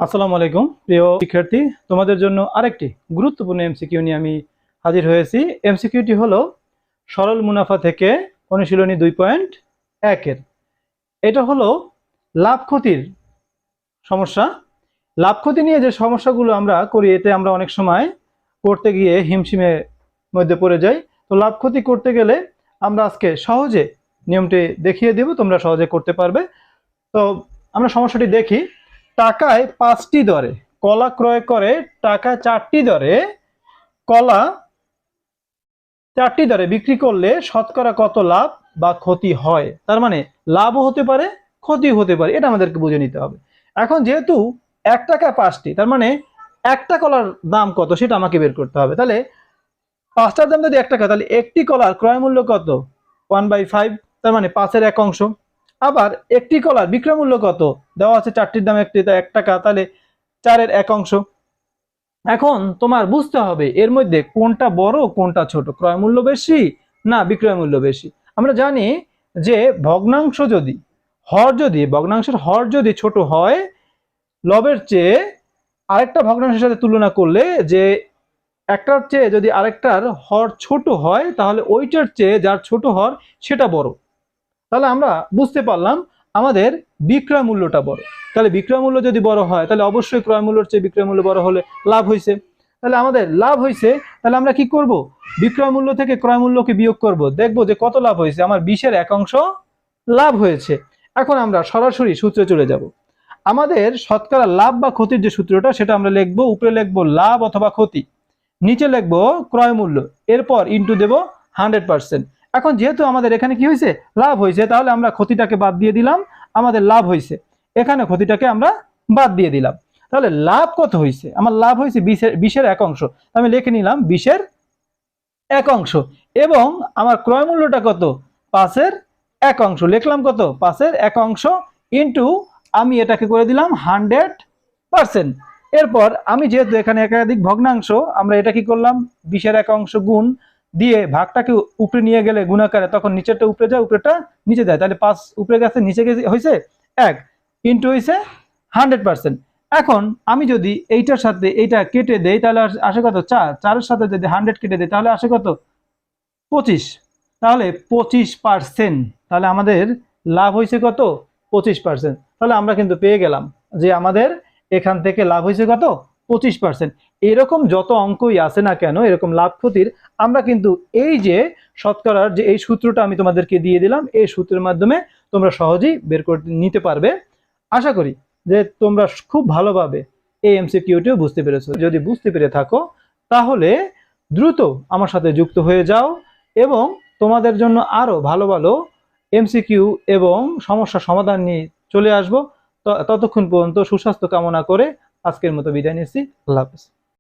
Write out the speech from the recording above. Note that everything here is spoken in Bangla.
আসসালামু আলাইকুম প্রিয় শিক্ষার্থী, তোমাদের জন্য আরেকটি গুরুত্বপূর্ণ এমসিকিউ নিয়ে আমি হাজির হয়েছি। এমসিকিউটি হলো সরল মুনাফা থেকে অনুশীলনী 2.1 এর। এটা হলো লাভ ক্ষতির সমস্যা। লাভ ক্ষতি নিয়ে যে সমস্যাগুলো আমরা করি, এতে আমরা অনেক সময় করতে গিয়ে হিমশিমের মধ্যে পড়ে যাই। তো লাভ ক্ষতি করতে গেলে আমরা আজকে সহজে নিয়মটি দেখিয়ে দেব, তোমরা সহজে করতে পারবে। তো আমরা সমস্যাটি দেখি। টাকায় 5টি দরে কলা ক্রয় করে টাকা 4টি দরে কলা 4টি দরে বিক্রি করলে শতকরা কত লাভ বা ক্ষতি হয়। তার মানে লাভও হতে পারে, ক্ষতিও হতে পারে, এটা আমাদেরকে বুঝে নিতে হবে। এখন যেহেতু 1 টাকায় 5টি, তার মানে একটা কলার দাম কত সেটা আমাকে বের করতে হবে। তাহলে 5টার দাম যদি 1 টাকা, তাহলে একটি কলার ক্রয় মূল্য কত? 1/5, তার মানে 5-এর 1 অংশ। আবার একটি কলার বিক্রয় মূল্য কত দেওয়া আছে? 4টির দাম 1 টাকা, তাহলে 4-এর 1 অংশ। এখন তোমার বুঝতে হবে এর মধ্যে কোনটা বড় কোনটা ছোট, ক্রয় মূল্য বেশি না বিক্রয় মূল্য বেশি। আমরা জানি যে ভগ্নাংশের হর যদি ছোট হয়, লবের চেয়ে আরেকটা ভগ্নাংশের সাথে তুলনা করলে যে একটার চেয়ে যদি আরেকটার হর ছোট হয়, তাহলে ওইটার চেয়ে যার ছোট হর সেটা বড়। তাহলে আমরা বুঝতে পারলাম আমাদের বিক্রয় মূল্যটা বড়। তাহলে বিক্রয় মূল্য যদি বড় হয়, তাহলে অবশ্যই ক্রয় মূল্যের চেয়ে বিক্রয় মূল্য বড় হলে লাভ হয়েছে। তাহলে আমাদের লাভ হয়েছে, তাহলে আমরা কি করব? বিক্রয় মূল্য থেকে ক্রয় মূল্যকে বিয়োগ করব, দেখবো যে কত লাভ হয়েছে। আমার 20-এর 1 অংশ লাভ হয়েছে। এখন আমরা সরাসরি সূত্রে চলে যাব। আমাদের শতকরা লাভ বা ক্ষতির যে সূত্রটা, সেটা আমরা লিখবো, উপরে লিখবো লাভ অথবা ক্ষতি, নিচে লিখবো ক্রয় মূল্য, এরপর ইনটু দেব 100%। এখন যেহেতু আমাদের এখানে কি হয়েছে? লাভ হয়েছে, তাহলে আমরা ক্ষতিটাকে বাদ দিয়ে দিলাম। আমাদের লাভ হয়েছে, এখানে ক্ষতিটাকে আমরা বাদ দিয়ে দিলাম। তাহলে লাভ কত হয়েছে? আমার লাভ হয়েছে 20-এর 1 অংশ। আমি লিখে নিলাম 20-এর 1 অংশ। এবং আমার ক্রয় মূল্যটা কত? 5-এর 1 অংশ। লিখলাম কত? 5-এর 1 অংশ ইনটু আমি এটাকে করে দিলাম 100%। এরপর আমি যেহেতু এখানে একাধিক ভগ্নাংশ, আমরা এটা কি করলাম? 20-এর 1 অংশ গুণ দিয়ে ভাগটাকে উপরে নিয়ে গেলে গুণাকারে, তখন নিচেরটা উপরে যায়, উপরেটা নিচে যায়। তাহলে 5 উপরে গেছে, নিচে গেছে, হয়েছে 1 ইনটু হয়েছে 100%। এখন আমি যদি এইটার সাথে এইটা কেটে দেই, তাহলে আসে কত? 4। 4-এর সাথে যদি 100 কেটে দেই, তাহলে আসে কত? 25। তাহলে 25%। তাহলে আমাদের লাভ হয়েছে কত? 25%। তাহলে আমরা কিন্তু পেয়ে গেলাম যে আমাদের এখান থেকে লাভ হয়েছে কত? 25%। এরকম যত অঙ্কই আছে না কেন, এরকম লাভ ক্ষতির, আমরা কিন্তু এই যে শতকরার যে এই সূত্রটা আমি তোমাদেরকে দিয়ে দিলাম, এই সূত্রের মাধ্যমে তোমরা সহজেই বের করে নিতে পারবে। আশা করি যে তোমরা খুব ভালোভাবে এই এমসিকিউটিও বুঝতে পেরেছো। যদি বুঝতে পেরে থাকো, তাহলে দ্রুত আমার সাথে যুক্ত হয়ে যাও এবং তোমাদের জন্য আরো ভালো ভালো এমসিকিউ এবং সমস্যা সমাধান নিয়ে চলে আসবো। ততক্ষণ পর্যন্ত সুস্বাস্থ্য কামনা করে আজকের মতো বিদায় নিচ্ছি। আল্লাহ হাফেজ।